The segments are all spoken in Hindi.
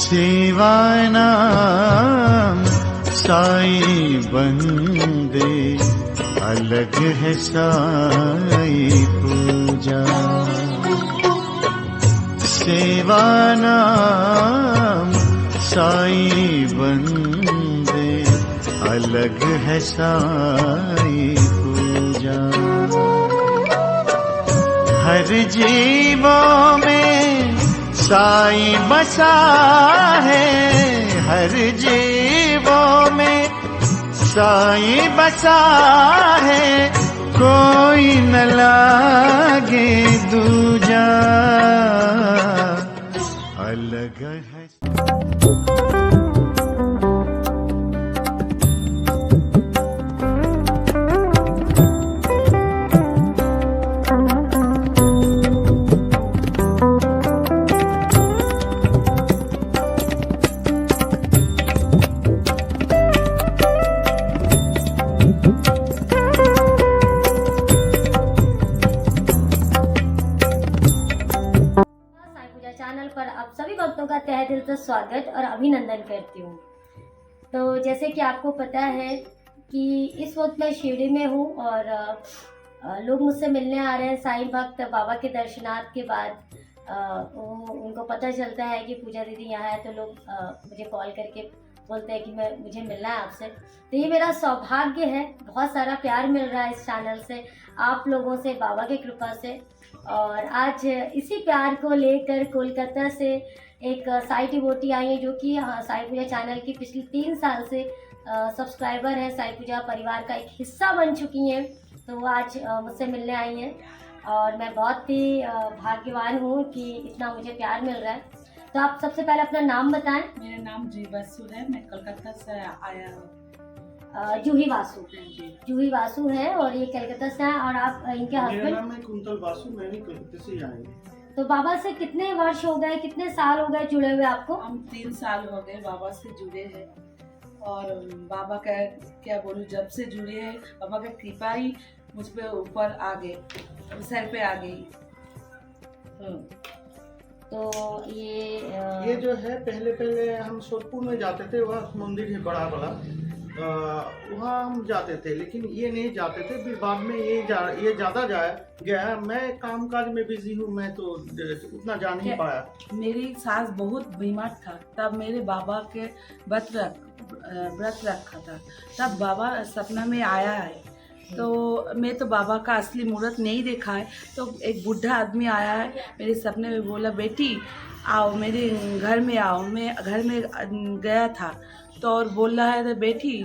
सेवानाम साई बंदे, अलग है साई पूजा। सेवानाम साई बंदे, अलग है साई पूजा। हर जीवों में साई बसा है, हर जीवों में साई बसा है, कोई न लागे दूजा, अलग है। चैनल पर आप सभी भक्तों का तहे दिल से स्वागत और अभिनंदन करती हूँ। तो जैसे कि आपको पता है कि इस वक्त मैं शिरडी में हूँ और लोग मुझसे मिलने आ रहे हैं। साईं भक्त बाबा के दर्शनार्थ के बाद उनको पता चलता है कि पूजा दीदी यहाँ है, तो लोग मुझे कॉल करके बोलते हैं कि मुझे मिलना है आपसे। तो ये मेरा सौभाग्य है, बहुत सारा प्यार मिल रहा है इस चैनल से, आप लोगों से, बाबा की कृपा से। और आज इसी प्यार को लेकर कोलकाता से एक साई डिवोटी आई है, जो कि साई पूजा चैनल की पिछले 3 साल से सब्सक्राइबर है, साई पूजा परिवार का एक हिस्सा बन चुकी हैं। तो वो आज मुझसे मिलने आई हैं और मैं बहुत ही भाग्यवान हूँ कि इतना मुझे प्यार मिल रहा है। तो आप सबसे पहले अपना नाम बताएं। मेरा नाम जूही वासु है, मैं कलकत्ता से आया हूँ। जूही वासु, जूही वासु है और ये कलकत्ता से है। और आप इनके हस्बैंड? मेरा नाम है कुंतल वासु, मैं भी कलकत्ता से आए हैं। तो बाबा से कितने वर्ष हो गए, कितने साल हो गए जुड़े हुए आपको? हम 3 साल हो गए बाबा से जुड़े हैं। और बाबा का क्या बोलूं, जब से जुड़े हैं बाबा का कृपा ही मुझ पे ऊपर आ गए, सर पे आ गई। तो ये जो है पहले हम सोदपुर में जाते थे, वह मंदिर है बड़ा बड़ा, वहाँ हम जाते थे, लेकिन ये नहीं जाते थे। फिर बाद में ये ज़्यादा गया। मैं कामकाज में बिजी हूँ, मैं तो उतना जा नहीं पाया। मेरी सास बहुत बीमार था, तब मेरे बाबा के व्रत रखा था, तब बाबा सपना में आया है। तो मैं तो बाबा का असली मूर्त नहीं देखा है, तो एक बूढ़ा आदमी आया है मेरे सपने में, बोला बेटी आओ मेरे घर में आओ। मैं घर में गया था तो और बोल रहा है बेटी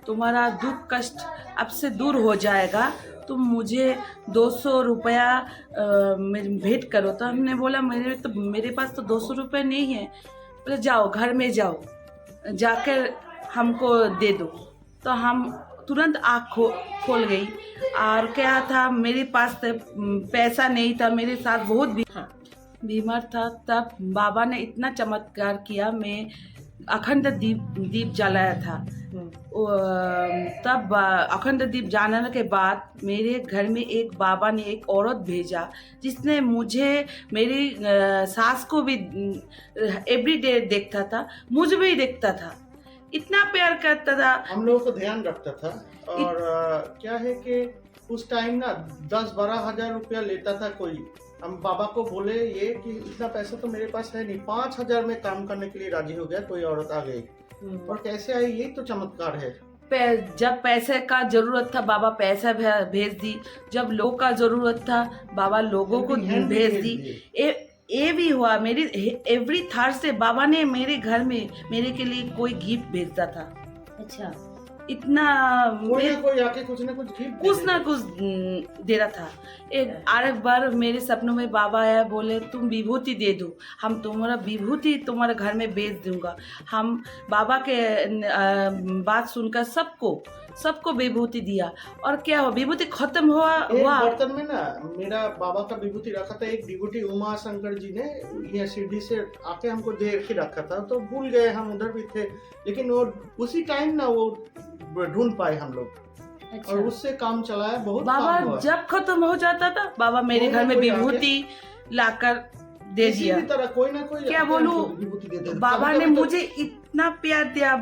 तुम्हारा दुख कष्ट अब से दूर हो जाएगा, तुम मुझे 200 रुपया भेंट करो। तो हमने बोला मेरे पास तो 200 रुपये नहीं है। बोले जाओ घर में जाओ, जाकर हमको दे दो। तो हम तुरंत आँख खोल गई। और क्या था, मेरे पास तो पैसा नहीं था, मेरे साथ बहुत बीमार था। तब बाबा ने इतना चमत्कार किया, मैं अखंड दीप जलाया था। तब अखंड दीप जलाने के बाद मेरे घर में एक बाबा ने एक औरत भेजा, जिसने मुझे मेरी सास को भी एवरीडे देखता था, मुझे भी देखता था, इतना प्यार करता था, हम लोगों को ध्यान रखता था। और क्या है कि उस टाइम ना 10-12 हजार रुपया लेता था कोई। हम बाबा को बोले ये कि इतना पैसा तो मेरे पास है नहीं, 5,000 में काम करने के लिए राजी हो गया। कोई औरत आ गई और कैसे आई, ये तो चमत्कार है। जब पैसे का जरूरत था बाबा पैसा भेज दी, जब लोग का जरूरत था बाबा लोगों को भेज दी। ये भी हुआ, मेरी एवरी थर्सडे बाबा ने मेरे घर में मेरे के लिए कोई गिफ्ट भेजता था। अच्छा, इतना कोई आके कुछ ना कुछ दे रहा था। एक बार मेरे सपनों में बाबा आया, बोले तुम विभूति दे दो, हम तुम्हारा विभूति तुम्हारे घर में बेच दूंगा। हम बाबा के बात सुनकर सबको विभूति दिया। और क्या हुआ, विभूति खत्म हुआ। बर्तन में ना मेरा बाबा का विभूति रखा था, एक डिवोटी उमा शंकर जी ने यहाँ शिरडी से आके हमको दे के रखा था। तो भूल गए, हम उधर भी थे, लेकिन वो उसी टाइम ना वो ढूंढ पाए हम लोग। अच्छा। और उससे काम चलाया, बहुत बाबा काम हुआ। जब खत्म हो जाता था बाबा मेरे घर में विभूति लाकर दे किसी दिया। भी तरह कोई ना कोई क्या आपके बोलूं, विभूति देते थे। बाबा ने कभी-कभी तो- मुझे इतना प्यार दिया,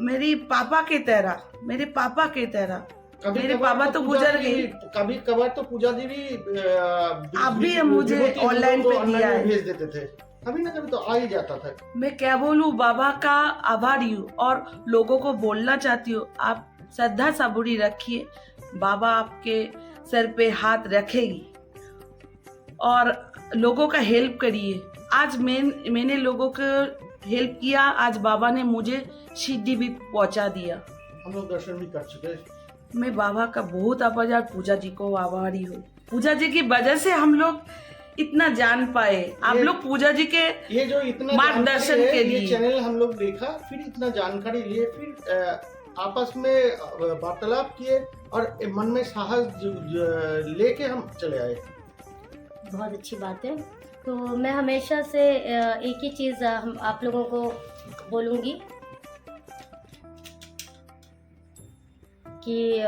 मेरे पापा की तरह, मेरे पापा की तरह। कभी मेरे कभार पापा तो पूजा गुजर जी गए। भी- कभी कभार तो पूजा जी भी आप भी मुझे ऑनलाइन पे दिया है। भेज देते थे, कभी ना कभी तो आ ही जाता था। मैं क्या बोलूं, बाबा का आभारी हूँ और लोगों को बोलना चाहती हूँ, आप श्रद्धा सबूरी रखिए, बाबा आपके सर पे हाथ रखेगी और लोगों का हेल्प करिए। आज मैंने लोगों को हेल्प किया, आज बाबा ने मुझे शिरडी भी पहुंचा दिया। हम लोग दर्शन भी कर चुके। मैं बाबा का बहुत आभार, पूजा जी को आभारी हूँ। पूजा जी की वजह से हम लोग इतना जान पाए। आप लोग पूजा जी के ये जो इतना मार्गदर्शन जानकारी है, के ये लिए चैनल हम लोग देखा, फिर इतना जानकारी लिए, फिर आपस में वार्तालाप किए और मन में साहस लेके हम चले आए। बहुत अच्छी बात है। तो मैं हमेशा से एक ही चीज़ हम आप लोगों को बोलूँगी कि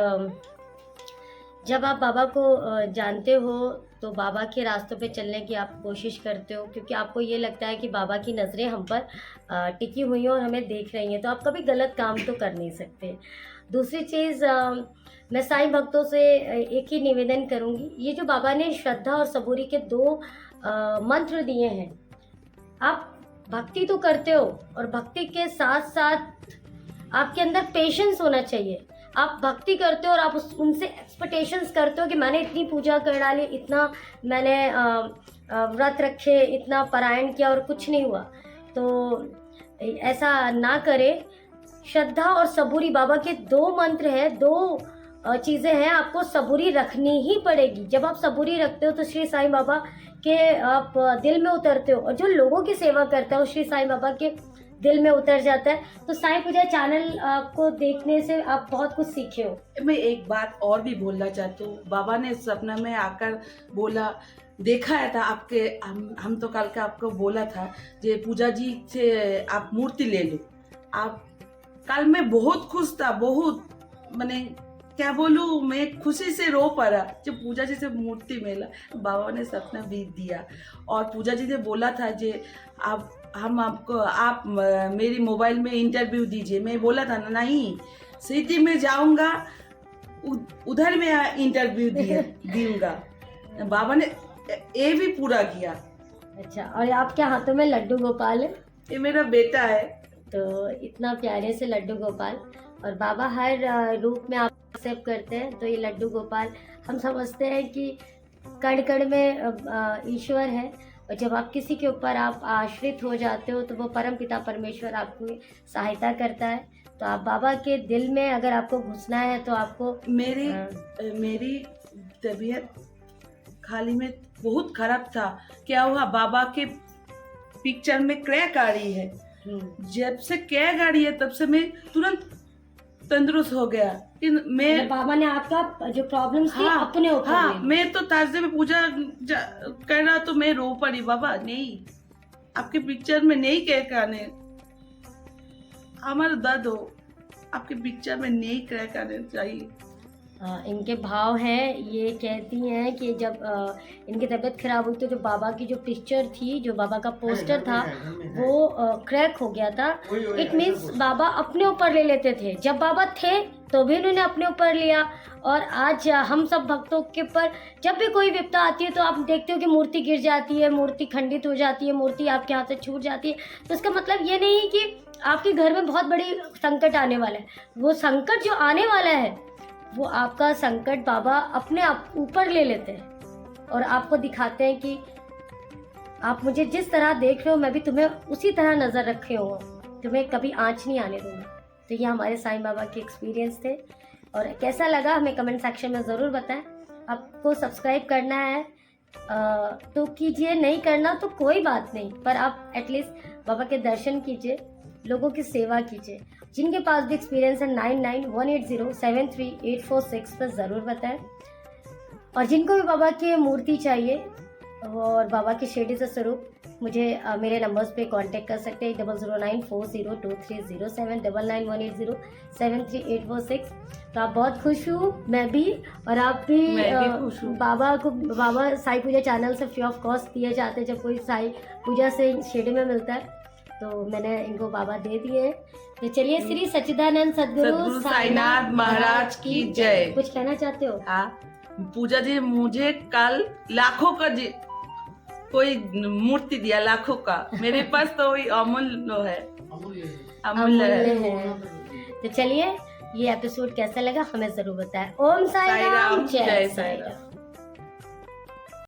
जब आप बाबा को जानते हो तो बाबा के रास्तों पे चलने की आप कोशिश करते हो, क्योंकि आपको ये लगता है कि बाबा की नज़रें हम पर टिकी हुई हैं और हमें देख रही हैं, तो आप कभी गलत काम तो कर नहीं सकते। दूसरी चीज़, मैं साईं भक्तों से एक ही निवेदन करूँगी, ये जो बाबा ने श्रद्धा और सबूरी के 2 मंत्र दिए हैं, आप भक्ति तो करते हो और भक्ति के साथ साथ आपके अंदर पेशेंस होना चाहिए। आप भक्ति करते हो और आप उनसे एक्सपेक्टेशंस करते हो कि मैंने इतनी पूजा कर डाली, इतना मैंने व्रत रखे, इतना पारायण किया और कुछ नहीं हुआ, तो ऐसा ना करें। श्रद्धा और सबूरी बाबा के 2 मंत्र हैं, 2 चीज़ें हैं, आपको सबूरी रखनी ही पड़ेगी। जब आप सबूरी रखते हो तो श्री साईं बाबा के आप दिल में उतरते हो और जो लोगों की सेवा करता है वो श्री साईं बाबा के दिल में उतर जाता है। तो साईं पूजा चैनल आपको देखने से आप बहुत कुछ सीखे हो। मैं एक बात और भी बोलना चाहती हूँ। बाबा ने सपना में आकर बोला, देखा है था आपके, हम तो कल का आपको बोला था जे पूजा जी से आप मूर्ति ले लो। आप कल मैं बहुत खुश था, बहुत, मैंने क्या बोलूँ, मैं खुशी से रो पड़ा जब पूजा जी से मूर्ति मिला। बाबा ने सपना भी दिया और पूजा जी ने बोला था जे आप मेरी मोबाइल में इंटरव्यू दीजिए। मैं बोला था नहीं, सिटी में जाऊंगा, उधर में इंटरव्यू दूंगा। बाबा ने ये भी पूरा किया। अच्छा, और आपके हाथों में लड्डू गोपाल है? ये मेरा बेटा है। तो इतना प्यारे से लड्डू गोपाल, और बाबा हर रूप में आप एक्सेप्ट करते हैं। तो ये लड्डू गोपाल हम समझते हैं कि कण कण में ईश्वर है, और जब आप किसी के ऊपर आप आश्रित हो जाते हो तो वो परम पिता परमेश्वर आपकी सहायता करता है। तो आप बाबा के दिल में अगर आपको घुसना है तो आपको मेरी तबीयत खाली में बहुत खराब था। क्या हुआ, बाबा के पिक्चर में क्रैक आ रही है। जब से क्रैक आ रही है तब से मैं तुरंत तंदुरुस्त हो गया। मैं बाबा ने आपका जो प्रॉब्लम्स थी अपने ऊपर ले ली। मैं तो थर्सडे में पूजा कर रहा तो मैं रो पड़ी, बाबा नहीं, आपके पिक्चर में नहीं क्रैक आने, हमारा दर्द हो, आपके पिक्चर में नहीं क्रैक आने चाहिए। इनके भाव हैं, ये कहती हैं कि जब इनकी तबीयत खराब हुई तो जो बाबा की जो पिक्चर थी, जो बाबा का पोस्टर था, वो क्रैक हो गया था। इट मीन्स बाबा अपने ऊपर ले लेते थे। जब बाबा थे तो भी उन्होंने अपने ऊपर लिया, और आज हम सब भक्तों के ऊपर जब भी कोई विपदा आती है तो आप देखते हो कि मूर्ति गिर जाती है, मूर्ति खंडित हो जाती है, मूर्ति आपके हाथ से छूट जाती है। तो इसका मतलब ये नहीं कि आपके घर में बहुत बड़ी संकट आने वाला है। वो संकट जो आने वाला है वो आपका संकट बाबा अपने आप ऊपर ले लेते हैं और आपको दिखाते हैं कि आप मुझे जिस तरह देख रहे हो मैं भी तुम्हें उसी तरह नज़र रखे हुआ, तुम्हें कभी आँच नहीं आने दूंगा। तो ये हमारे साईं बाबा के एक्सपीरियंस थे, और कैसा लगा हमें कमेंट सेक्शन में ज़रूर बताएं। आपको सब्सक्राइब करना है तो कीजिए, नहीं करना तो कोई बात नहीं, पर आप एटलीस्ट बाबा के दर्शन कीजिए, लोगों की सेवा कीजिए। जिनके पास भी एक्सपीरियंस है 9918073846 पर ज़रूर बताएं। और जिनको भी बाबा की मूर्ति चाहिए और बाबा की शिरडी से स्वरूप मुझे मेरे नंबर्स पे कांटेक्ट कर सकते हैं 0094023079 9918073846। तो आप बहुत खुश हूँ, मैं भी, और आप भी। मैं भी खुश हूँ। बाबा साई पूजा चैनल से फ्री ऑफ कॉस्ट दिए जाते हैं जब कोई साई पूजा से शिरडी में मिलता है, तो मैंने इनको बाबा दे दिए हैं। तो चलिए, श्री सच्चिदानंद सद्गुरु साईनाथ महाराज की जय। कुछ कहना चाहते हो? हाँ पूजा जी, मुझे कल लाखों का कोई मूर्ति दिया, लाखों का। मेरे पास तो वही अमूल्य है, अमूल्य है। तो चलिए, ये एपिसोड कैसा लगा हमें जरूर बताएं। ओम साई राम, जय साई राम।